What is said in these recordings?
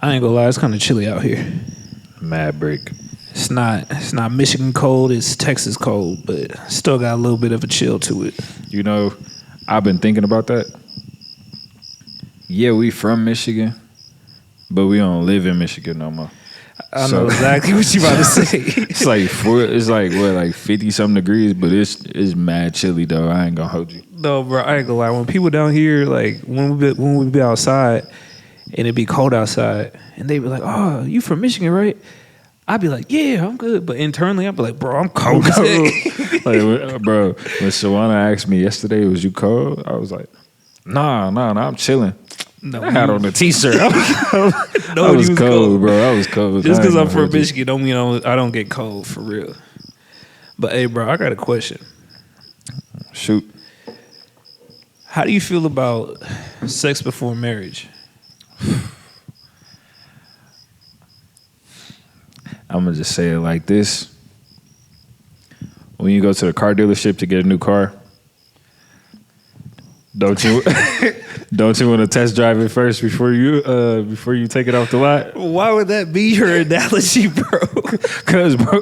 I ain't gonna lie, it's kind of chilly out here. Mad break. It's not Michigan cold, it's Texas cold, but still got a little bit of a chill to it. You know, I've been thinking about that. Yeah, we from Michigan, but we don't live in Michigan no more. I know exactly what you about to say. It's like like 50 something degrees, but it's mad chilly though. I ain't gonna hold you. No, bro, I ain't gonna lie. When people down here, like when we be outside and it be cold outside, and they be like, "Oh, you from Michigan, right?" I'd be like, "Yeah, I'm good," but internally, I'd be like, "Bro, I'm cold." Like, bro, when Shawana asked me yesterday, "Was you cold?" I was like, "Nah, I'm chilling." No, I had on a t-shirt. I no, was cold, bro. I was cold. Just because I'm from Michigan don't mean I don't get cold for real. But hey, bro, I got a question. Shoot. How do you feel about sex before marriage? I'm gonna just say it like this: when you go to the car dealership to get a new car, don't you want to test drive it first before you take it off the lot? Why would that be your analogy, bro? Cause bro,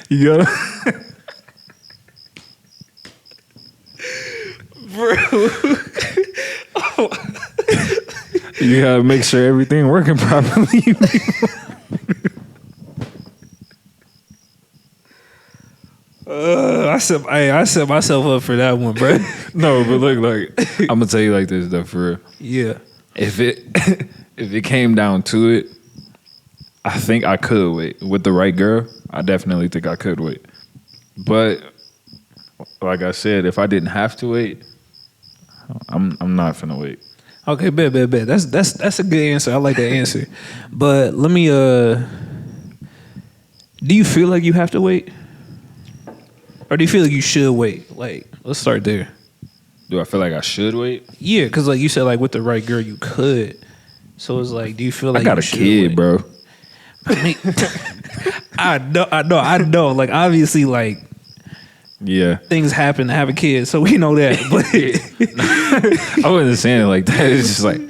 you gotta, bro. You gotta make sure everything working properly. I set myself up for that one, bro. No, but look, like I'm gonna tell you like this though, for real. Yeah. If it came down to it, I think I could wait with the right girl. I definitely think I could wait. But like I said, if I didn't have to wait, I'm not finna wait. Okay, bet. That's a good answer. I like that answer. But let me do you feel like you have to wait? Or do you feel like you should wait? Like, let's start there. Do I feel like I should wait? Yeah, because like you said, like with the right girl, you could. So it's like, do you feel like I got you a should kid, wait? bro? I know. Like obviously, like Yeah, things happen to have a kid, so we know that. But I wasn't saying it like that. It's just like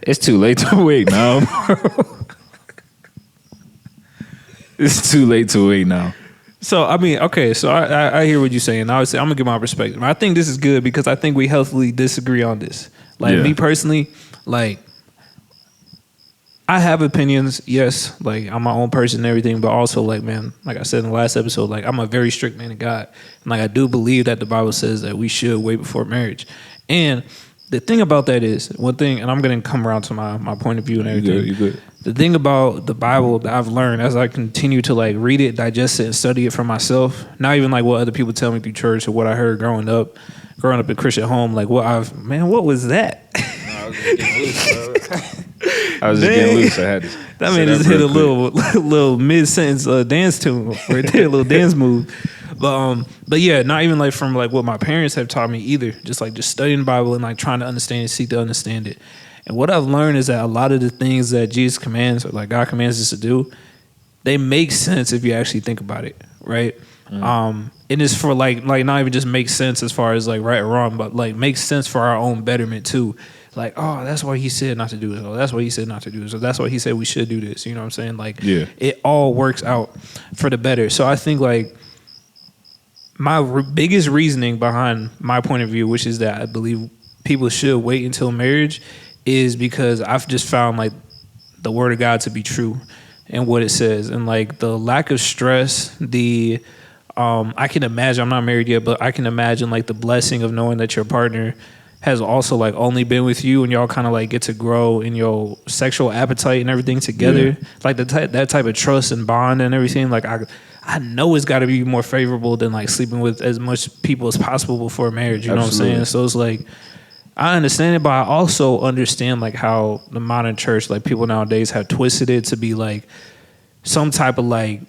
it's too late to wait now, bro. It's too late to wait now. So I mean, okay. So I hear what you're saying. I would say I'm gonna give my perspective. I think this is good because I think we healthily disagree on this. Like me personally, like I have opinions. Yes, like I'm my own person and everything, but also like man, like I said in the last episode, like I'm a very strict man of God, and like I do believe that the Bible says that we should wait before marriage. And the thing about that is one thing, and I'm gonna come around to my point of view and everything. You good. The thing about the Bible that I've learned as I continue to like read it, digest it, and study it for myself, not even like what other people tell me through church or what I heard growing up in a Christian home, like what was that? I was just getting loose. I had to. That man just hit a little mid sentence dance tune right there, a little dance move. But yeah, not even like from like what my parents have taught me either. Just studying the Bible and like trying to understand it, seek to understand it. And what I've learned is that a lot of the things that Jesus commands or like God commands us to do, they make sense if you actually think about it, right? And it's for like not even just make sense as far as like right or wrong, but like makes sense for our own betterment too. Like, oh, that's why he said not to do this. Oh, that's why he said not to do this. Or that's why he said we should do this. You know what I'm saying? Like, It all works out for the better. So I think like my biggest reasoning behind my point of view, which is that I believe people should wait until marriage, is because I've just found like the word of God to be true and what it says. And like the lack of stress, I can imagine, I'm not married yet, but I can imagine like the blessing of knowing that your partner has also like only been with you and y'all kind of like get to grow in your sexual appetite and everything together. Like that type of trust and bond and everything. Like I know it's got to be more favorable than like sleeping with as much people as possible before marriage. You know what I'm saying? So it's like, I understand it, but I also understand like how the modern church, like people nowadays have twisted it to be like some type of like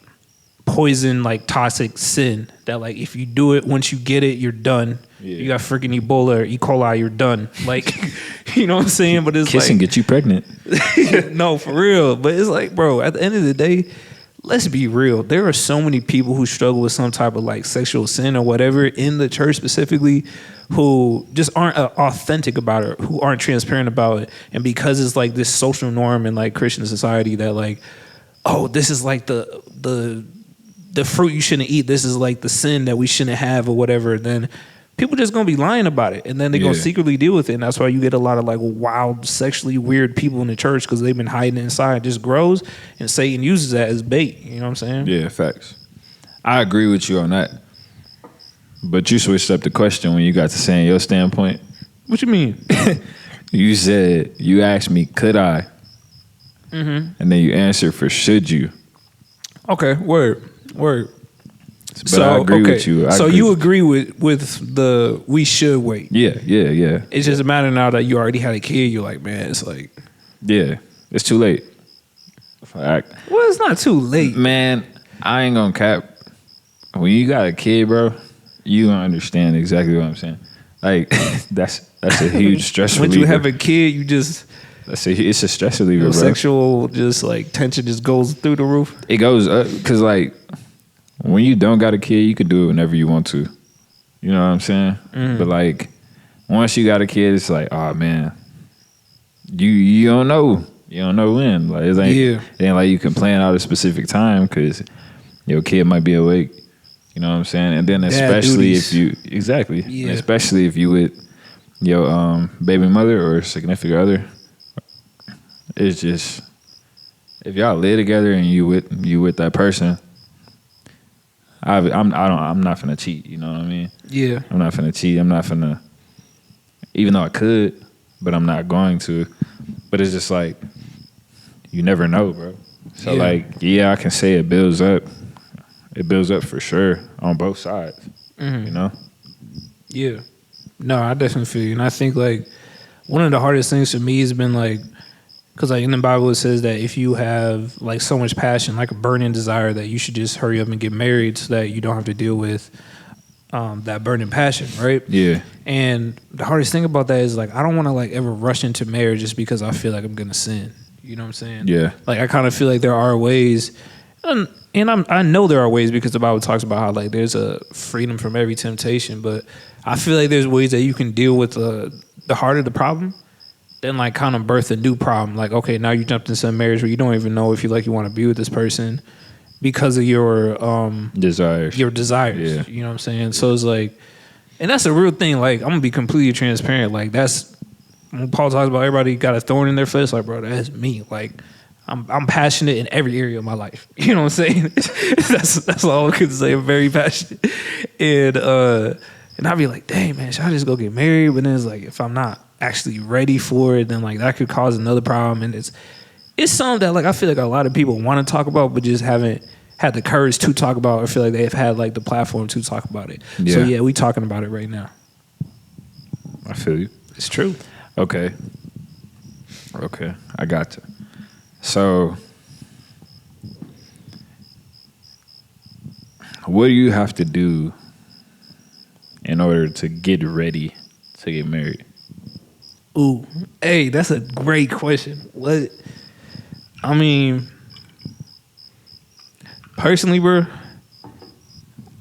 poison, like toxic sin that like if you do it, once you get it, you're done. You got freaking Ebola or E. coli, you're done. Like, you know what I'm saying? But it's kissing like, get you pregnant. No, for real. But it's like, bro, at the end of the day, let's be real. There are so many people who struggle with some type of like sexual sin or whatever in the church specifically, who just aren't authentic about it, who aren't transparent about it, and because it's like this social norm in like Christian society that like, oh, this is like the fruit you shouldn't eat. This is like the sin that we shouldn't have or whatever. Then people just gonna be lying about it, and then they're gonna secretly deal with it. And that's why you get a lot of like wild, sexually weird people in the church because they've been hiding it inside. It just grows, and Satan uses that as bait. You know what I'm saying? Yeah, facts. I agree with you on that. But you switched up the question when you got to saying your standpoint. What you mean? You asked me, could I? Mm-hmm. And then you answered for should you. Okay, word. But so, I agree with you. You agree with the we should wait. Yeah. It's just a matter now that you already had a kid. You're like, man, it's like... Yeah, it's too late. Well, it's not too late. Man, I ain't gonna cap. When you got a kid, bro, you gonna understand exactly what I'm saying. Like, that's a huge stress reliever. When you have a kid, you just... It's a stress reliever, bro. Sexual, just like tension just goes through the roof. It goes up because like when you don't got a kid, you can do it whenever you want to. You know what I'm saying? Mm. But like once you got a kid, it's like, oh man, you don't know when. Like it ain't like you can plan out a specific time because your kid might be awake. You know what I'm saying? And then especially if you especially if you with your baby mother or significant other. It's just if y'all live together and you with that person, I'm not finna cheat. You know what I mean? Yeah. I'm not finna cheat. I'm not finna, even though I could, but I'm not going to. But it's just like you never know, bro. So like, I can say it builds up. It builds up for sure on both sides. Mm-hmm. You know? Yeah. No, I definitely feel you, and I think like one of the hardest things for me has been like. Because like in the Bible it says that if you have like so much passion, like a burning desire, that you should just hurry up and get married so that you don't have to deal with that burning passion, right? Yeah. And the hardest thing about that is like I don't want to like ever rush into marriage just because I feel like I'm gonna sin. You know what I'm saying? Yeah. Like I kind of feel like there are ways, and I know there are ways because the Bible talks about how like there's a freedom from every temptation, but I feel like there's ways that you can deal with the heart of the problem. Then like kind of birth a new problem. Like, okay, now you jumped into a marriage where you don't even know if you want to be with this person because of your desires. Your desires. Yeah. You know what I'm saying? So it's like, and that's a real thing. Like, I'm gonna be completely transparent. Like that's when Paul talks about everybody got a thorn in their flesh. Like, bro, that's me. Like, I'm passionate in every area of my life. You know what I'm saying? that's all I could say. I'm very passionate. And I'd be like, dang man, should I just go get married? But then it's like, if I'm not actually ready for it, then like that could cause another problem. And it's something that like I feel like a lot of people want to talk about but just haven't had the courage to talk about or feel like they've had like the platform to talk about it. So we talking about it right now. I feel you. It's true. Okay, I got you. So what do you have to do in order to get ready to get married? Ooh, hey, that's a great question. What? I mean, personally, bro,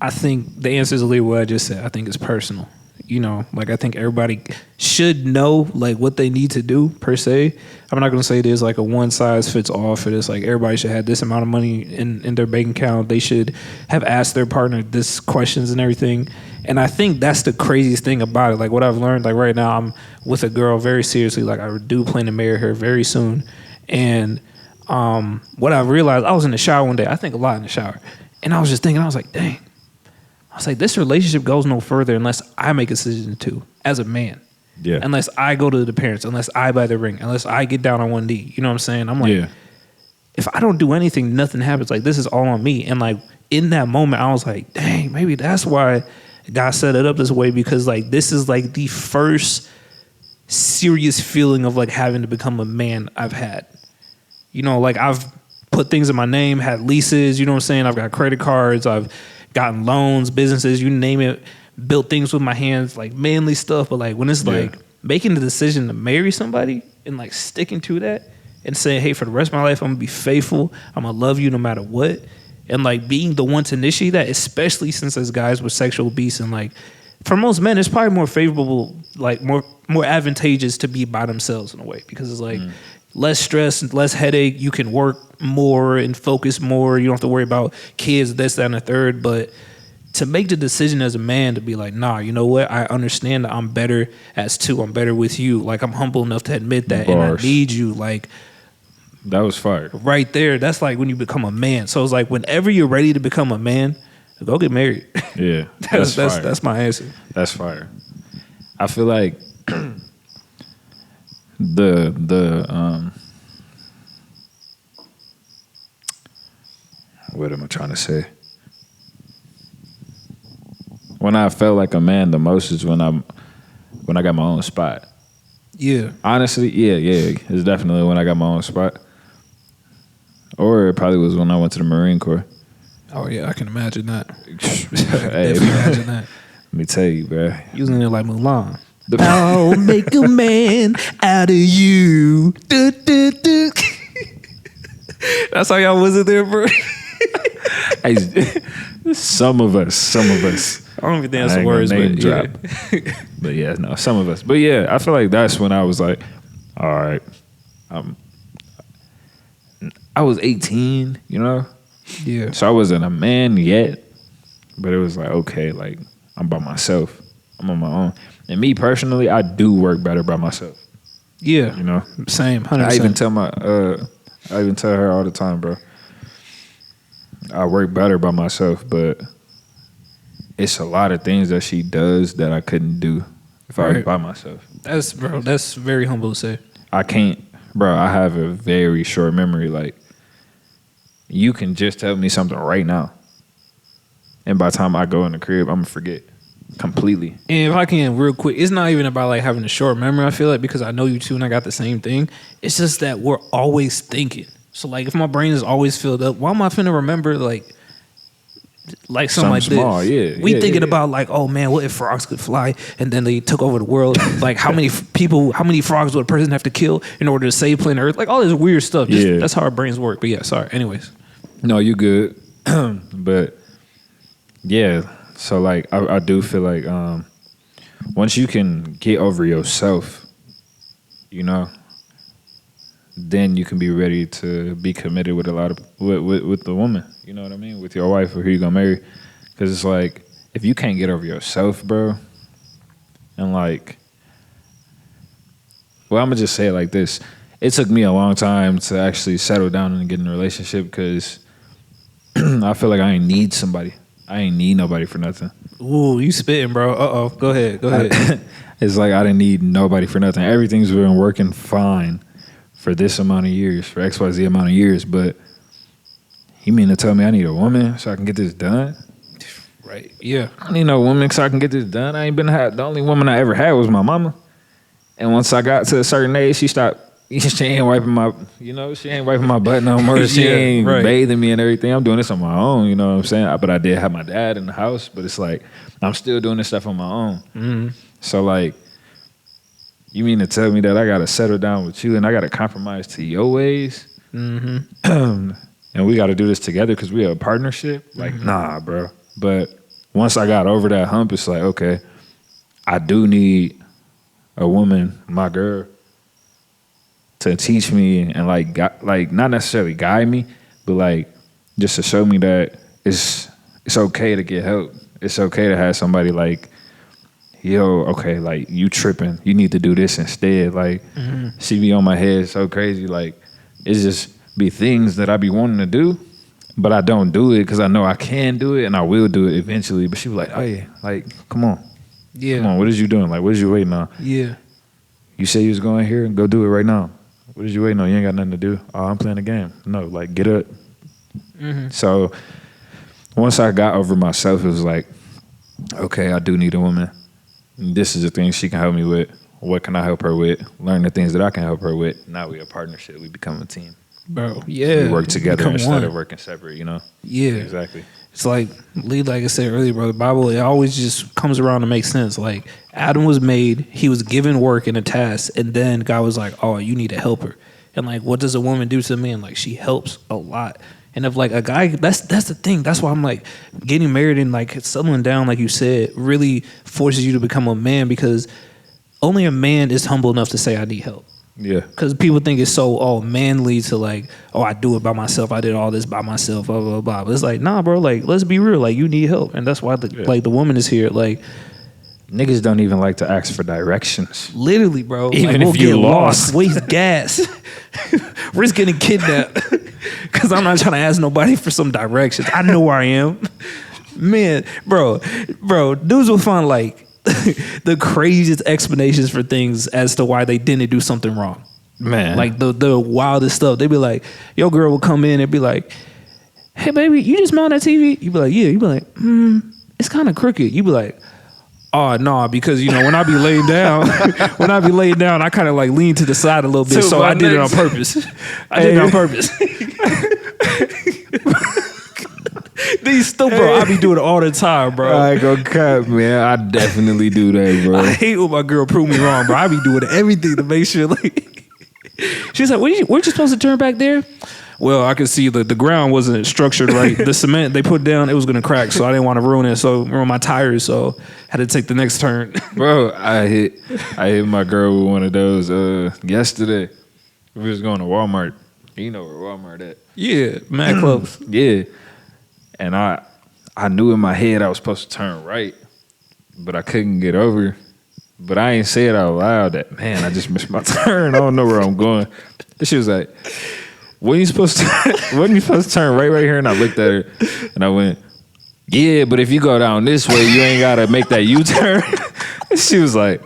I think the answer is a little what I just said. I think it's personal. You know, like I think everybody should know like what they need to do per se. I'm not gonna say there's like a one size fits all for this. Like everybody should have this amount of money in their bank account. They should have asked their partner this questions and everything. And I think that's the craziest thing about it. Like what I've learned, like right now I'm with a girl very seriously. Like I do plan to marry her very soon. And what I've realized, I was in the shower one day. I think a lot in the shower. And I was just thinking, I was like, dang. I was like, this relationship goes no further unless I make a decision to, as a man. Yeah. Unless I go to the parents, unless I buy the ring, unless I get down on one knee. You know what I'm saying? I'm like, if I don't do anything, nothing happens. Like, this is all on me. And like, in that moment, I was like, dang, maybe that's why God set it up this way, because like, this is like the first serious feeling of like having to become a man I've had. You know, like I've put things in my name, had leases, you know what I'm saying? I've got credit cards, I've gotten loans, businesses, you name it, built things with my hands, like manly stuff. But like when it's like making the decision to marry somebody and like sticking to that, and saying, hey, for the rest of my life, I'm gonna be faithful. I'm gonna love you no matter what. And like being the one to initiate that, especially since as guys with sexual beasts, and like for most men, it's probably more favorable, like more advantageous to be by themselves in a way, because it's like less stress, less headache. You can work more and focus more. You don't have to worry about kids, this, that, and the third. But to make the decision as a man to be like, nah, you know what? I understand that I'm better as two. I'm better with you. Like, I'm humble enough to admit that, and I need you. Like, that was fire. Right there. That's like when you become a man. So it's like whenever you're ready to become a man, go get married. Yeah, that's my answer. That's fire. I feel like the what am I trying to say? When I felt like a man the most is when I got my own spot. Yeah. Honestly, yeah. It's definitely when I got my own spot. Or it probably was when I went to the Marine Corps. Oh yeah, I can imagine that. Hey, Definitely imagine that. Let me tell you, bro. You was in there like Mulan. I'll make a man out of you. Du, du, du. That's how y'all was in there, bro. Hey, some of us. I don't even think that's the words, name but drop. Yeah. But yeah, no, some of us. But yeah, I feel like that's when I was like, all right, I was 18, you know? Yeah. So I wasn't a man yet, but it was like, okay, like I'm by myself. I'm on my own. And me personally, I do work better by myself. Yeah. You know? Same, 100%. I even tell her all the time, bro. I work better by myself, but it's a lot of things that she does that I couldn't do if I was by myself. That's very humble to say. I can't, bro. I have a very short memory. Like, you can just tell me something right now, and by the time I go in the crib, I'm gonna forget completely. And if I can, real quick, it's not even about like having a short memory. I feel like, because I know you too, and I got the same thing. It's just that we're always thinking. So like, if my brain is always filled up, why am I finna remember like something like small, this? Yeah, we thinking about like, oh man, what if frogs could fly and then they took over the world? Like, how many frogs would a person have to kill in order to save planet Earth? Like all this weird stuff. That's how our brains work. But yeah, sorry. Anyways. No, you good. But yeah, so like I do feel like once you can get over yourself, you know, then you can be ready to be committed with with the woman. You know what I mean? With your wife or who you gonna marry. Because it's like, if you can't get over yourself, bro, and like, well, I'm gonna just say it like this. It took me a long time to actually settle down and get in a relationship, because I feel like I ain't need somebody. I ain't need nobody for nothing. Ooh, you spitting, bro. Uh-oh. Go ahead. It's like I didn't need nobody for nothing. Everything's been working fine for this amount of years, for XYZ amount of years, but you mean to tell me I need a woman so I can get this done? Right. Yeah. I need no woman so I can get this done. The only woman I ever had was my mama. And once I got to a certain age, she ain't wiping my butt no more. She ain't bathing me and everything. I'm doing this on my own, you know what I'm saying? But I did have my dad in the house, but it's like, I'm still doing this stuff on my own. Mm-hmm. So like, you mean to tell me that I got to settle down with you and I got to compromise to your ways? Mm-hmm. And we got to do this together because we have a partnership? Like, nah, bro. But once I got over that hump, it's like, okay, I do need a woman, my girl, to teach me and like not necessarily guide me, but like just to show me that it's okay to get help. It's okay to have somebody like, yo, okay, like you tripping. You need to do this instead. Like, she be on my head so crazy. Like, it's just be things that I be wanting to do, but I don't do it because I know I can do it and I will do it eventually. But she be like, oh yeah, like, come on. Yeah. Come on, what is you doing? Like, what is you waiting on? Yeah. You say you was going here, go do it right now. What is you waiting on? You ain't got nothing to do. Oh, I'm playing a game. No, like, get up. Mm-hmm. So once I got over myself, it was like, okay, I do need a woman. This is the thing she can help me with. What can I help her with? Learn the things that I can help her with. Now we a partnership. We become a team. Bro, yeah. We work together instead of working separate, you know? Yeah. Exactly. It's like I said earlier, bro, the Bible, it always just comes around to make sense. Like, Adam was made, he was given work and a task, and then God was like, oh, you need a helper. And like, what does a woman do to a man? Like, she helps a lot. And if like a guy, that's the thing. That's why I'm like, getting married and like settling down, like you said, really forces you to become a man, because only a man is humble enough to say I need help. Yeah. Because people think it's so manly to like, oh, I do it by myself. I did all this by myself. Blah blah blah. But it's like, nah, bro. Like, let's be real. Like, you need help, and that's why like the woman is here. Like, niggas don't even like to ask for directions. literally, bro. Even like, if you lost, waste gas, risk getting kidnapped. Because I'm not trying to ask nobody for some directions. I know where I am, man, bro. Dudes will find like the craziest explanations for things as to why they didn't do something wrong. Man. Like the wildest stuff. They'd be like, your girl will come in and be like, hey baby, you just mount that TV? You be like, yeah. You be like, it's kind of crooked. You be like, oh no, because you know when I be laying down, I kind of like lean to the side a little bit. So I did it on purpose. I did it on purpose. These stuff, bro. I be doing it all the time, bro. I ain't gonna cut, man. I definitely do that, bro. I hate when my girl prove me wrong, bro. I be doing everything to make sure. Like, she's like, weren't you supposed to turn back there? Well, I could see the ground wasn't structured right. The cement they put down, it was gonna crack, so I didn't want to ruin my tires, so I had to take the next turn. Bro, I hit my girl with one of those yesterday. We was going to Walmart. You know where Walmart at? Yeah, mad close. Yeah. And I knew in my head I was supposed to turn right, but I couldn't get over. But I ain't say it out loud that, man, I just missed my turn. I don't know where I'm going. And she was like, wasn't you supposed to turn right here? And I looked at her and I went, yeah, but if you go down this way, you ain't got to make that U-turn. She was like,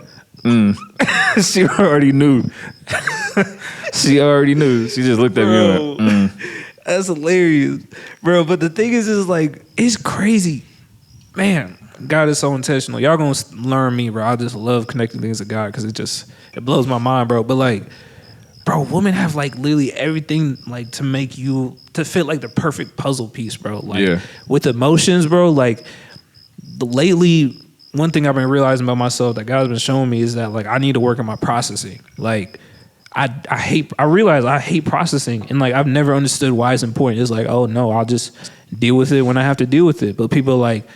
She already knew. She just looked at me and went, That's hilarious, bro. But the thing is like, it's crazy, man. God is so intentional. Y'all gonna learn me, bro. I just love connecting things to God because it blows my mind, bro. But like, bro, women have like literally everything like to fit like the perfect puzzle piece, bro. Like with emotions, bro. Like lately, one thing I've been realizing about myself that God's been showing me is that like I need to work on my processing. Like I realize I hate processing, and like I've never understood why it's important. It's like, oh no, I'll just deal with it when I have to deal with it. But people like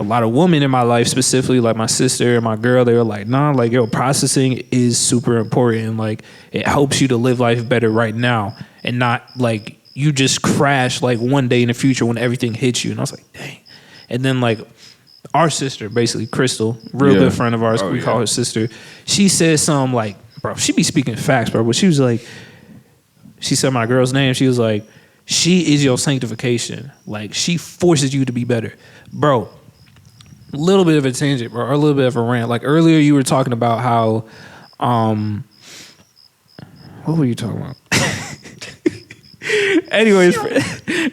a lot of women in my life, specifically like my sister and my girl, they were like, nah, like yo, processing is super important, and like it helps you to live life better right now, and not like you just crash like one day in the future when everything hits you. And I was like, dang. And then like our sister, basically Crystal, real good friend of ours, we call her sister. She said something like, bro, she be speaking facts, bro. But she was like, she said my girl's name. She was like, she is your sanctification. Like she forces you to be better, bro. A little bit of a tangent, bro, or a little bit of a rant. Like earlier, you were talking about how, what were you talking about? Anyways,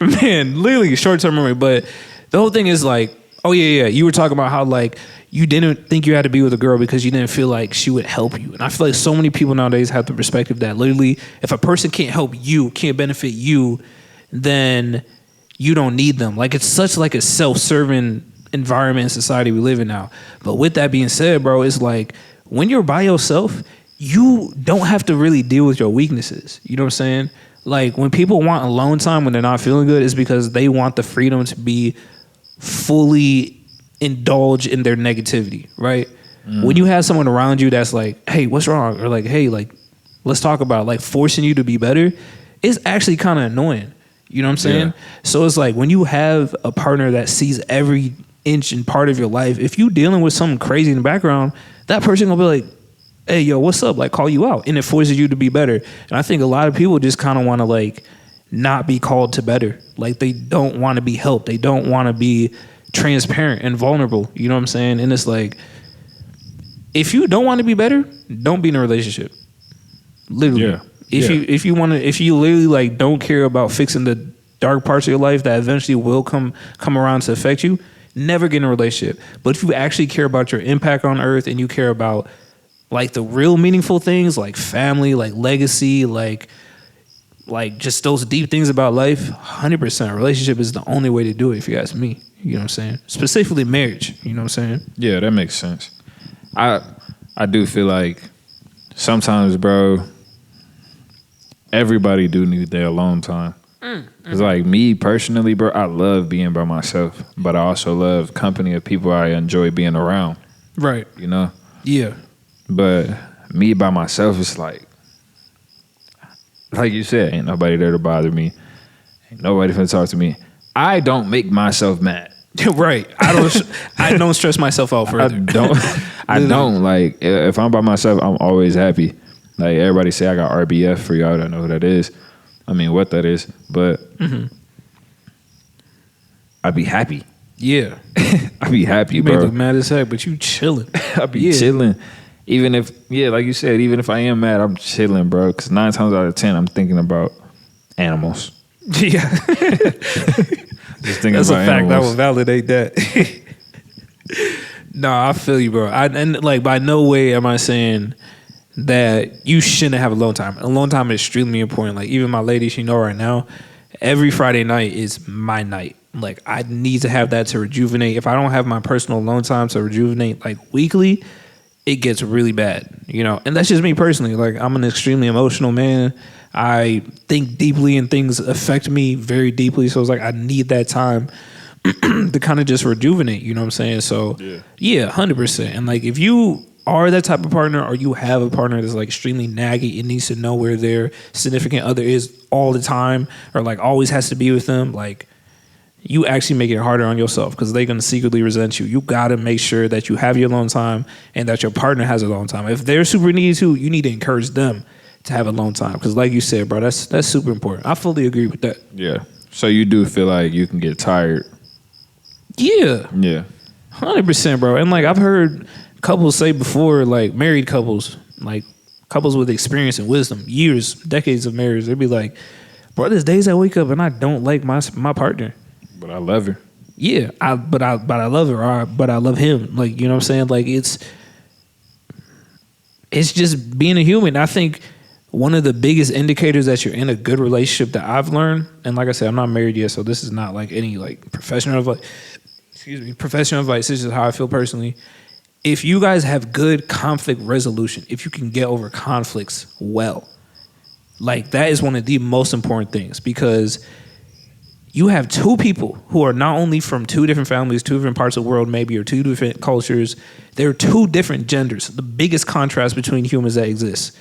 man, literally short-term memory. But the whole thing is like, oh yeah, you were talking about how like you didn't think you had to be with a girl because you didn't feel like she would help you. And I feel like so many people nowadays have the perspective that literally if a person can't help you, can't benefit you, then you don't need them. Like it's such like a self-serving environment and society we live in now. But with that being said, bro, it's like when you're by yourself, you don't have to really deal with your weaknesses. You know what I'm saying? Like when people want alone time when they're not feeling good, it's because they want the freedom to be fully indulge in their negativity, right? When you have someone around you that's like, hey, what's wrong? Or like, hey, like, let's talk about it, like forcing you to be better, it's actually kind of annoying. You know what I'm saying? So it's like when you have a partner that sees every inch and part of your life, if you dealing with something crazy in the background, that person gonna be like, hey, yo, what's up? Like call you out. And it forces you to be better. And I think a lot of people just kind of want to like not be called to better. Like they don't want to be helped. They don't want to be transparent and vulnerable. You know what I'm saying? And it's like, if you don't want to be better, don't be in a relationship. Literally. If you literally like don't care about fixing the dark parts of your life that eventually will come around to affect you, never get in a relationship. But if you actually care about your impact on earth and you care about like the real meaningful things like family, like legacy, like just those deep things about life, 100% relationship is the only way to do it if you ask me. You know what I'm saying? Specifically marriage. You know what I'm saying? Yeah, that makes sense. I do feel like sometimes, bro, everybody do need their alone time. It's like me personally, bro, I love being by myself, but I also love company of people I enjoy being around. Right. You know? Yeah. But me by myself, it's like you said, ain't nobody there to bother me. Ain't nobody finna talk to me. I don't make myself mad. Right. I don't stress myself out further. I don't. Like, if I'm by myself, I'm always happy. Like, everybody say I got RBF. For y'all don't know who that is. I mean, what that is. But I'd be happy. Yeah. I'd be happy, You bro. may look mad as heck, but you chilling. I'd be chilling. Even if, like you said, even if I am mad, I'm chilling, bro. Because 9 times out of 10, I'm thinking about animals. Yeah. Just thinking That's about a fact. animals. That will validate that. No, I feel you, bro. And like, by no way am I saying that you shouldn't have alone time. Alone time is extremely important. Like, even my lady, she know right now, every Friday night is my night. Like, I need to have that to rejuvenate. If I don't have my personal alone time to rejuvenate, like, weekly, it gets really bad, you know? And that's just me personally. Like, I'm an extremely emotional man. I think deeply and things affect me very deeply. So it's like, I need that time to kind of just rejuvenate, you know what I'm saying? So yeah, 100%. And like, if you are that type of partner, or you have a partner that's like extremely naggy and needs to know where their significant other is all the time, or like always has to be with them, like, you actually make it harder on yourself, because they're going to secretly resent you. You got to make sure that you have your alone time and that your partner has alone time. If they're super needy too, you need to encourage them to have alone time, because like you said, bro, that's super important. I fully agree with that. Yeah. So you do feel like you can get tired. Yeah. Yeah. 100%, bro. And like, I've heard couples say before, like married couples, like couples with experience and wisdom, years, decades of marriage, they'd be like, bro, there's days I wake up and I don't like my partner. But I love her. Yeah, but I love her, but I love him. Like, you know what I'm saying? Like, it's just being a human. I think one of the biggest indicators that you're in a good relationship that I've learned, and like I said, I'm not married yet, so this is not like any like professional advice. Professional advice. This is how I feel personally. If you guys have good conflict resolution, if you can get over conflicts well, like, that is one of the most important things, because you have two people who are not only from two different families, two different parts of the world maybe, or two different cultures. They're two different genders. The biggest contrast between humans that exists.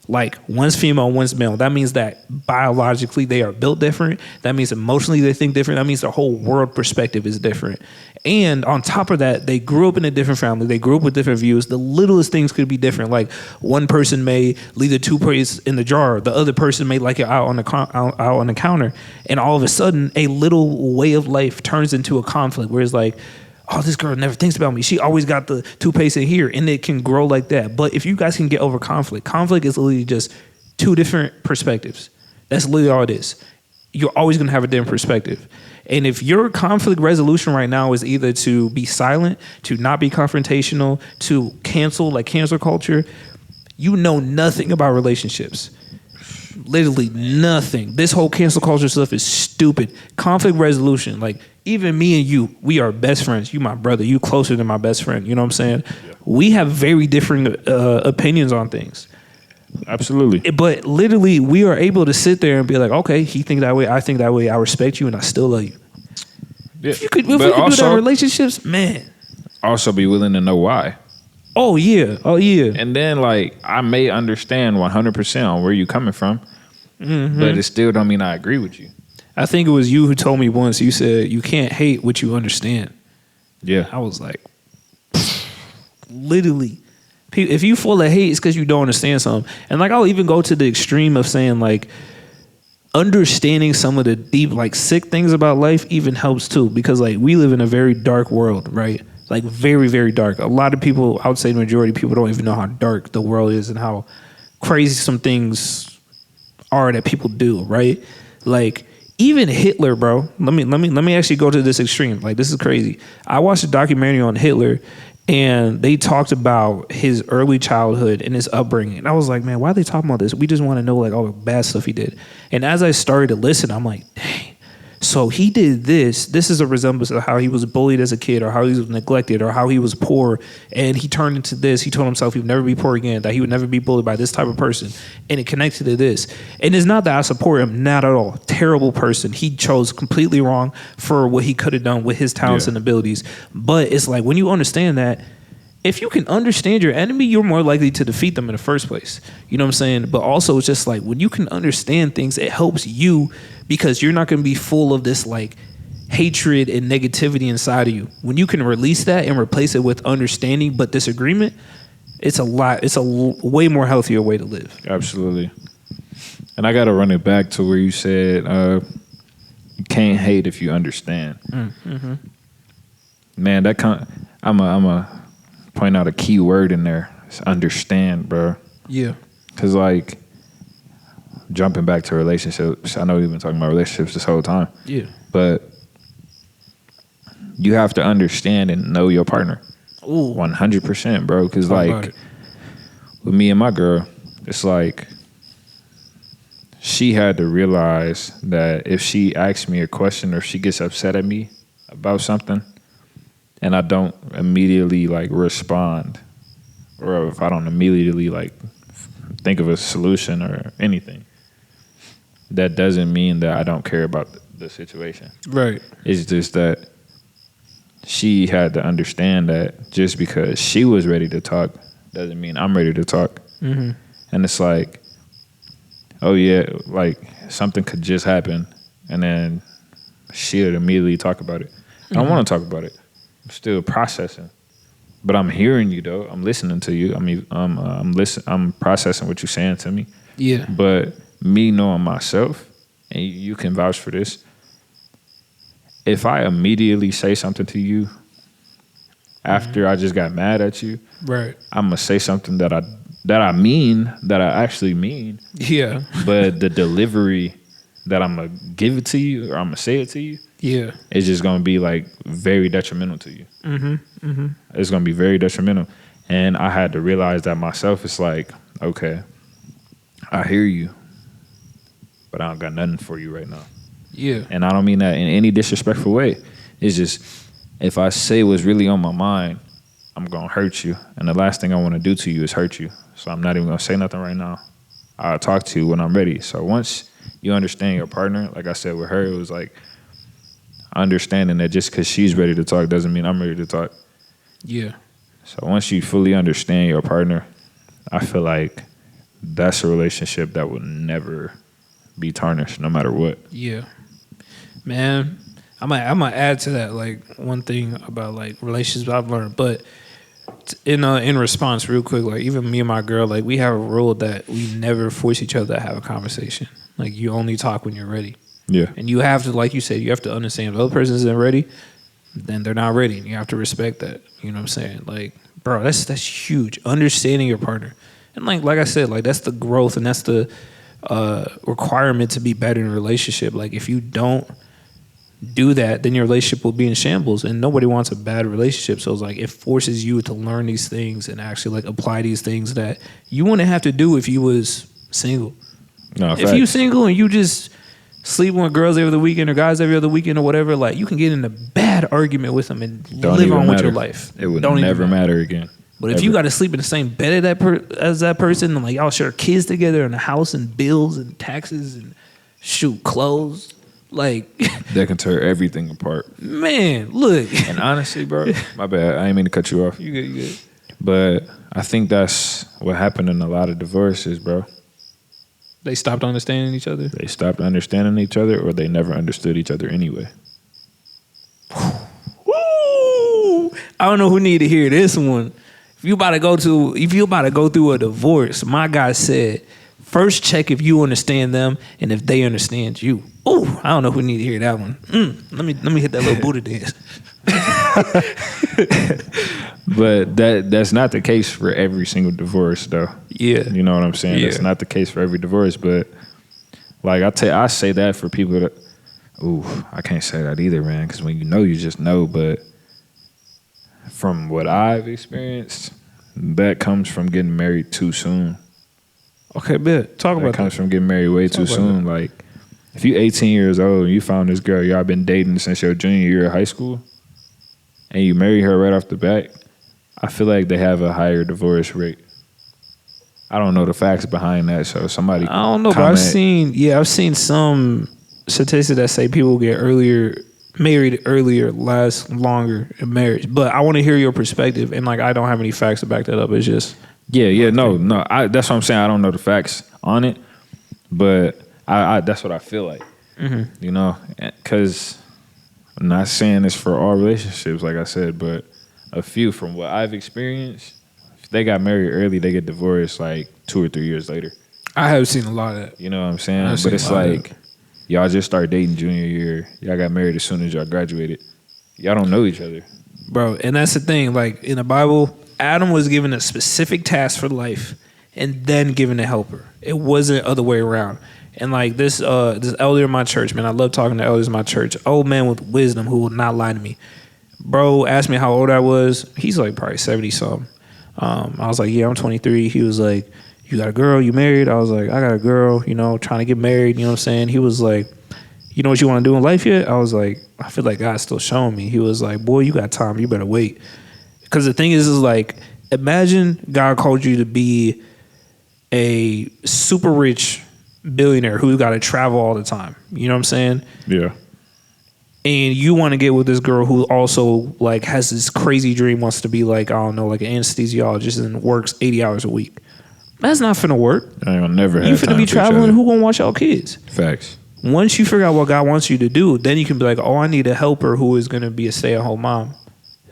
Like, one's female, one's male. That means that biologically they are built different. That means emotionally they think different. That means their whole world perspective is different. And on top of that, they grew up in a different family. They grew up with different views. The littlest things could be different. Like, one person may leave the toothpaste in the jar. The other person may like it out on the counter. And all of a sudden, a little way of life turns into a conflict where it's like, oh, this girl never thinks about me. She always got the toothpaste in here, and it can grow like that. But if you guys can get over conflict is literally just two different perspectives. That's literally all it is. You're always going to have a different perspective. And if your conflict resolution right now is either to be silent, to not be confrontational, to cancel, like cancel culture, you know nothing about relationships. Literally nothing. This whole cancel culture stuff is stupid. Conflict resolution, like, even me and you, we are best friends. You my brother. You closer than my best friend. You know what I'm saying? Yeah. We have very different opinions on things. Absolutely. But literally, we are able to sit there and be like, okay, he think that way, I think that way, I respect you, and I still love you. Yeah. If we could do that in relationships, man. Also be willing to know why. Oh, yeah. Oh, yeah. And then, like, I may understand 100% on where you're coming from, but it still don't mean I agree with you. I think it was you who told me once, you said, you can't hate what you understand. Yeah. I was like, literally. If you full of hate, it's because you don't understand something. And like, I'll even go to the extreme of saying, like, understanding some of the deep, like, sick things about life even helps too. Because, like, we live in a very dark world, right? Like, very, very dark. A lot of people, I would say the majority of people don't even know how dark the world is and how crazy some things are that people do, right? Like, even Hitler, bro. Let me actually go to this extreme. Like, this is crazy. I watched a documentary on Hitler, and they talked about his early childhood and his upbringing. And I was like, man, why are they talking about this? We just want to know, like, all the bad stuff he did. And as I started to listen, I'm like, dang. So he did this. This is a resemblance of how he was bullied as a kid, or how he was neglected, or how he was poor, and he turned into this. He told himself he would never be poor again, that he would never be bullied by this type of person, and it connected to this. And it's not that I support him, not at all. Terrible person. He chose completely wrong for what he could have done with his talents and abilities. But it's like when you understand that, if you can understand your enemy, you're more likely to defeat them in the first place. You know what I'm saying? But also, it's just like when you can understand things, it helps you because you're not going to be full of this like hatred and negativity inside of you. When you can release that and replace it with understanding but disagreement, it's a way more healthier way to live. Absolutely. And I got to run it back to where you said you can't hate if you understand. Mm-hmm. Man, I'm a point out a key word in there. It's understand, bro. Yeah. Because, like, jumping back to relationships, I know we've been talking about relationships this whole time. Yeah. But you have to understand and know your partner. Ooh. 100%, bro. Because, like, with me and my girl, it's like she had to realize that if she asks me a question or if she gets upset at me about something, and I don't immediately like respond, or if I don't immediately like think of a solution or anything, that doesn't mean that I don't care about the situation. Right. It's just that she had to understand that just because she was ready to talk doesn't mean I'm ready to talk. Mm-hmm. And it's like, oh yeah, like something could just happen, and then she would immediately talk about it. I don't want to talk about it. I'm still processing, but I'm hearing you though. I'm listening to you. I mean, I'm processing what you're saying to me. Yeah. But me knowing myself, and you can vouch for this, if I immediately say something to you after I just got mad at you, right, I'm gonna say something that I actually mean. Yeah. But the delivery that I'm gonna give it to you, or I'm gonna say it to you, yeah, it's just gonna be like very detrimental to you. Mm-hmm. Mm-hmm. It's gonna be very detrimental. And I had to realize that myself. It's like, okay, I hear you, but I don't got nothing for you right now. Yeah. And I don't mean that in any disrespectful way. It's just, if I say what's really on my mind, I'm gonna hurt you. And the last thing I wanna do to you is hurt you. So I'm not even gonna say nothing right now. I'll talk to you when I'm ready. So once you understand your partner, like I said with her, it was like understanding that just because she's ready to talk doesn't mean I'm ready to talk. Yeah. So once you fully understand your partner, I feel like that's a relationship that will never be tarnished, no matter what. Yeah. Man, I might add to that, like, one thing about like relationships I've learned, but in response real quick, like even me and my girl, like we have a rule that we never force each other to have a conversation. Like you only talk when you're ready. Yeah. And you have to, like you said, you have to understand if the other person isn't ready, then they're not ready. And you have to respect that. You know what I'm saying? Like, bro, that's huge. Understanding your partner. And like I said, like that's the growth and that's the requirement to be better in a relationship. Like if you don't do that, then your relationship will be in shambles, and nobody wants a bad relationship. So it's like it forces you to learn these things and actually like apply these things that you wouldn't have to do if you was single. No, if you single and you just sleeping with girls every other weekend or guys every other weekend or whatever, like you can get in a bad argument with them and live on with your life. It would never matter again. But if you got to sleep in the same bed as that person, and like y'all share kids together in a house and bills and taxes and shoot clothes, like that can tear everything apart. Man, look. And honestly, bro, my bad. I ain't mean to cut you off. You good. But I think that's what happened in a lot of divorces, bro. They stopped understanding each other? They stopped understanding each other, or they never understood each other anyway. Woo! I don't know who need to hear this one. If you about to go through a divorce, my guy said, first check if you understand them and if they understand you. Oh, I don't know who need to hear that one. Let me hit that little booty dance. But that's not the case for every single divorce, though. Yeah, you know what I'm saying. Yeah. That's not the case for every divorce. But like I say that for people that, I can't say that either, man. Because when you know, you just know. But from what I've experienced, that comes from getting married too soon. Okay, bet. Talk about that. That comes from getting married way too soon. Like, if you 18 years old and you found this girl y'all been dating since your junior year of high school, and you marry her right off the bat, I feel like they have a higher divorce rate. I don't know the facts behind that, so somebody I don't know, comment. but I've seen some statistics that say people get married earlier, last longer in marriage. But I want to hear your perspective, and like I don't have any facts to back that up. It's just no. That's what I'm saying. I don't know the facts on it, but I that's what I feel like. Mm-hmm. You know, because I'm not saying this for all relationships, like I said, but a few from what I've experienced. If they got married early, they get divorced like 2 or 3 years later. I have seen a lot of that. You know what I'm saying? But it's like y'all just start dating junior year. Y'all got married as soon as y'all graduated. Y'all don't know each other. Bro, and that's the thing. Like in the Bible, Adam was given a specific task for life and then given a helper. It wasn't the other way around. And like this elder in my church, man, I love talking to elders in my church. Old man with wisdom who will not lie to me. Bro asked me how old I was. He's like probably 70 something. I was like, yeah, I'm 23. He was like, you got a girl, you married? I was like, I got a girl, you know, trying to get married, you know what I'm saying? He was like, you know what you want to do in life yet? I was like, I feel like God's still showing me. He was like, boy, you got time, you better wait. Because the thing is like, imagine God called you to be a super rich billionaire who's got to travel all the time. You know what I'm saying? Yeah. And you want to get with this girl who also like has this crazy dream, wants to be like, I don't know, like an anesthesiologist and works 80 hours a week. That's not finna work. I ain't never have You finna be traveling. Who gonna watch y'all kids? Facts. Once you figure out what God wants you to do, then you can be like, oh, I need a helper who is gonna be a stay-at-home mom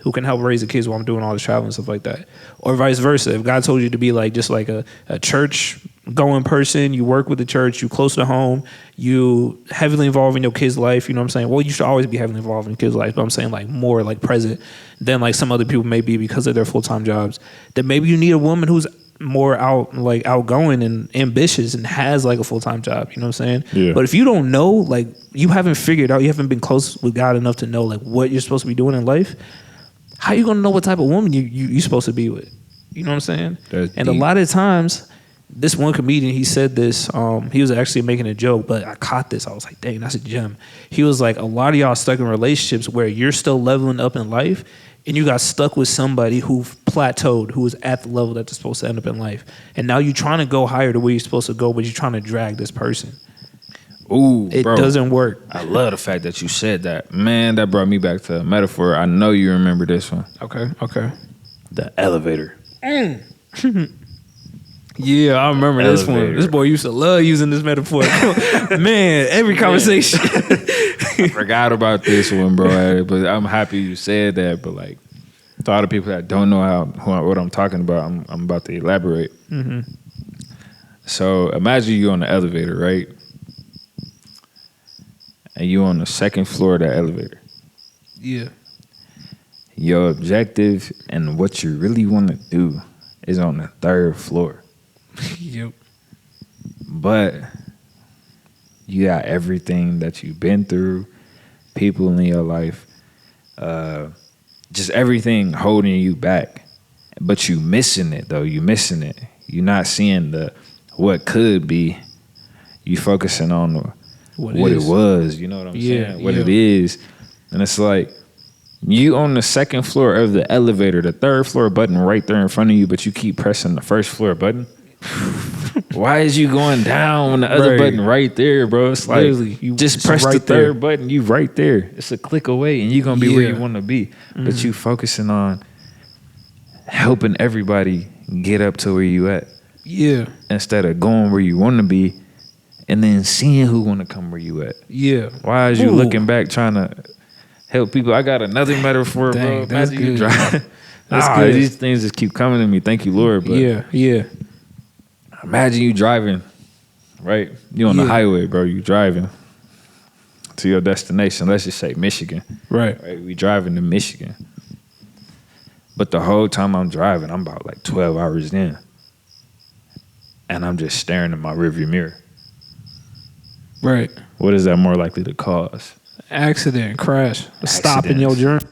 who can help raise the kids while I'm doing all this traveling and stuff like that. Or vice versa. If God told you to be like just like a church going person, you work with the church, you close to home, you heavily involved in your kid's life, you know what I'm saying? Well, you should always be heavily involved in your kid's life, but I'm saying like more like present than like some other people may be because of their full-time jobs. Then maybe you need a woman who's more outgoing and ambitious and has like a full-time job, you know what I'm saying? Yeah. But if you don't know, like you haven't figured out, you haven't been close with God enough to know like what you're supposed to be doing in life, how you gonna know what type of woman you're supposed to be with? You know what I'm saying? That's and deep. a lot of times, this one comedian, he said this, he was actually making a joke, but I caught this. I was like, dang, that's a gem. He was like, a lot of y'all stuck in relationships where you're still leveling up in life and you got stuck with somebody who plateaued, who was at the level that they're supposed to end up in life. And now you're trying to go higher to where you're supposed to go, but you're trying to drag this person. Ooh, it bro, doesn't work. I love the fact that you said that. Man, that brought me back to a metaphor. I know you remember this one. Okay. The elevator. Yeah, I remember this one. This boy used to love using this metaphor. Man, every conversation. I forgot about this one, bro. But I'm happy you said that. But like, to all the people that don't know what I'm talking about, I'm about to elaborate. Mm-hmm. So imagine you on the elevator, right? And you on the second floor of that elevator. Yeah. Your objective and what you really want to do is on the third floor. Yep. But you got everything that you've been through, people in your life, just everything holding you back. But you missing it, though. You missing it. You're not seeing what could be. You focusing on what it was. You know what I'm saying? What it is. And it's like, you on the second floor of the elevator, the third floor button right there in front of you, but you keep pressing the first floor button. Why is you going down when the other button right there, bro? It's like, you just press the third button, you right there. It's a click away and you're going to be where you want to be. Mm-hmm. But you focusing on helping everybody get up to where you at. Yeah. Instead of going where you want to be and then seeing who want to come where you at. Yeah. Why is you looking back trying to help people? I got another metaphor, bro. That's good. That's good. These things just keep coming to me. Thank you, Lord. But yeah. Imagine you driving, right? You on the highway, bro. You driving to your destination. Let's just say Michigan. Right. We driving to Michigan. But the whole time I'm driving, I'm about like 12 hours in. And I'm just staring in my rearview mirror. Right. What is that more likely to cause? Accident, crash, stop in your journey.